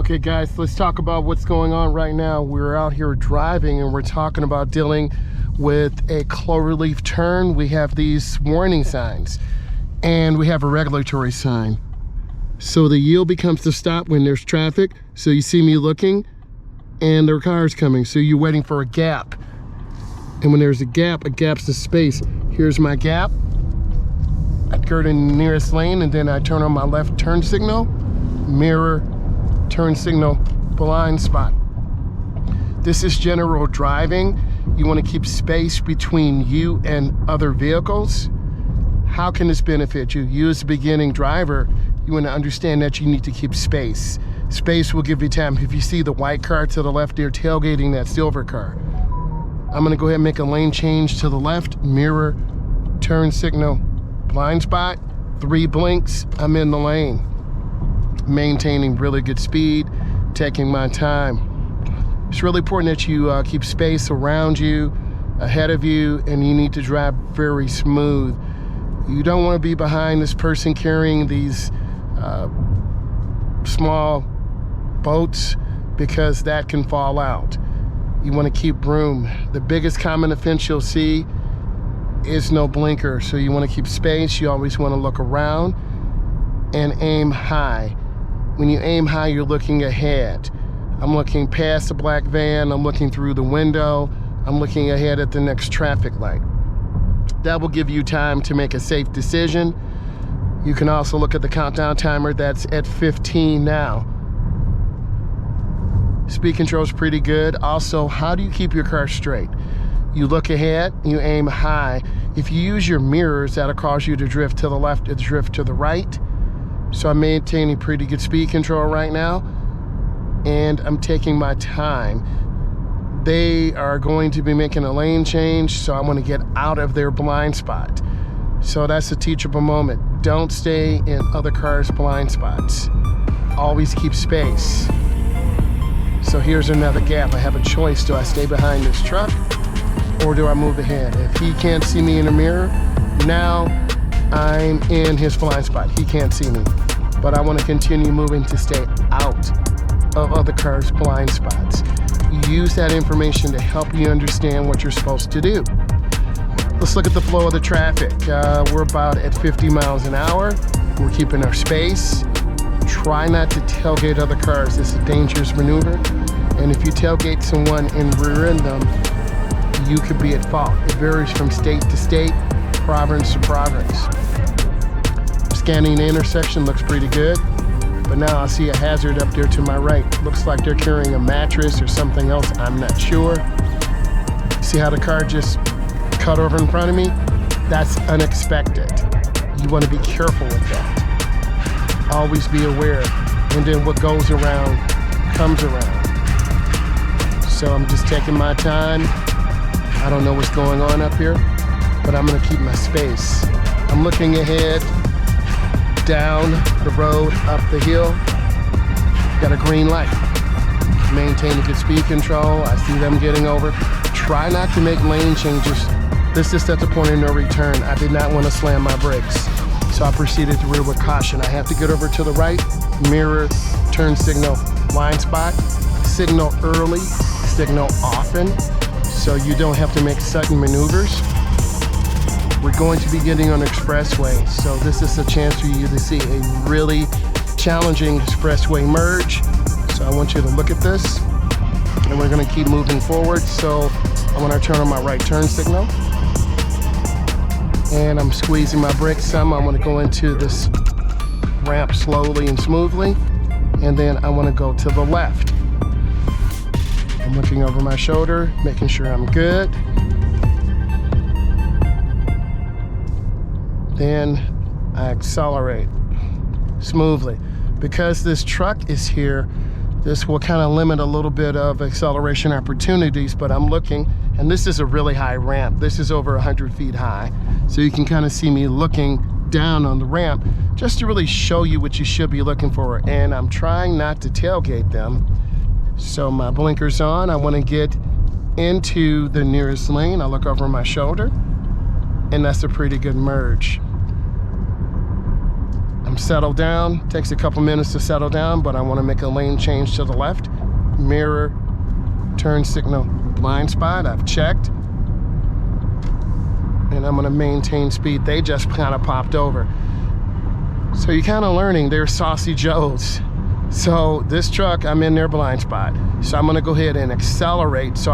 Okay guys, let's talk about what's going on right now. We're out here driving and we're talking about dealing with a cloverleaf turn. We have these warning signs and we have a regulatory sign. So the yield becomes the stop when there's traffic. So you see me looking and there are cars coming. So you're waiting for a gap. And when there's a gap's the space. Here's my gap. I go to the nearest lane and then I turn on my left turn signal, mirror, turn signal, blind spot. This is general driving. You want to keep space between you and other vehicles. How can this benefit you? You as a beginning driver, you want to understand that you need to keep space. Space will give you time. If you see the white car to the left, they're tailgating that silver car. I'm going to go ahead and make a lane change to the left, mirror, turn signal, blind spot, 3 blinks, I'm in the lane. Maintaining really good speed, taking my time. It's really important that you keep space around you, ahead of you, and you need to drive very smooth. You don't want to be behind this person carrying these small boats because that can fall out. You want to keep room. The biggest common offense you'll see is no blinker, so you want to keep space. You always want to look around and aim high. When you aim high, you're looking ahead. I'm looking past the black van, I'm looking through the window, I'm looking ahead at the next traffic light. That will give you time to make a safe decision. You can also look at the countdown timer, that's at 15 now. Speed control is pretty good. Also, how do you keep your car straight? You look ahead, you aim high. If you use your mirrors, that'll cause you to drift to the left or drift to the right. So I'm maintaining pretty good speed control right now, and I'm taking my time. They are going to be making a lane change, so I want to get out of their blind spot. So that's a teachable moment. Don't stay in other cars' blind spots. Always keep space. So here's another gap. I have a choice. Do I stay behind this truck or do I move ahead? If he can't see me in the mirror, now I'm in his blind spot. He can't see me, but I want to continue moving to stay out of other cars' blind spots. Use that information to help you understand what you're supposed to do. Let's look at the flow of the traffic. We're about at 50 miles an hour. We're keeping our space. Try not to tailgate other cars. It's a dangerous maneuver. And if you tailgate someone and rear end them, you could be at fault. It varies from state to state, province to province. Scanning the intersection looks pretty good, but now I see a hazard up there to my right. Looks like they're carrying a mattress or something else, I'm not sure. See how the car just cut over in front of me? That's unexpected. You want to be careful with that. Always be aware, and then what goes around comes around. So I'm just taking my time. I don't know what's going on up here, but I'm gonna keep my space. I'm looking ahead, down the road, up the hill. Got a green light. Maintain a good speed control. I see them getting over. Try not to make lane changes. This is at the point of no return. I did not want to slam my brakes, so I proceeded to rear with caution. I have to get over to the right, mirror, turn signal, blind spot, signal early, signal often, so you don't have to make sudden maneuvers. We're going to be getting on the expressway, so this is a chance for you to see a really challenging expressway merge. So I want you to look at this, and we're going to keep moving forward. So I want to turn on my right turn signal, and I'm squeezing my brakes some. I want to go into this ramp slowly and smoothly, and then I want to go to the left. I'm looking over my shoulder, making sure I'm good. Then I accelerate smoothly. Because this truck is here, this will kind of limit a little bit of acceleration opportunities, but I'm looking, and this is a really high ramp. This is over 100 feet high. So you can kind of see me looking down on the ramp just to really show you what you should be looking for. And I'm trying not to tailgate them. So my blinker's on. I want to get into the nearest lane. I look over my shoulder, and that's a pretty good merge. I'm I'm settled down. Takes a couple minutes to settle down, but I want to make a lane change to the left. Mirror, turn signal, blind spot, I've checked. And I'm gonna maintain speed. They just kind of popped over. So you're kind of learning, they're saucy Joes. So this truck, I'm in their blind spot. So I'm gonna go ahead and accelerate so I'm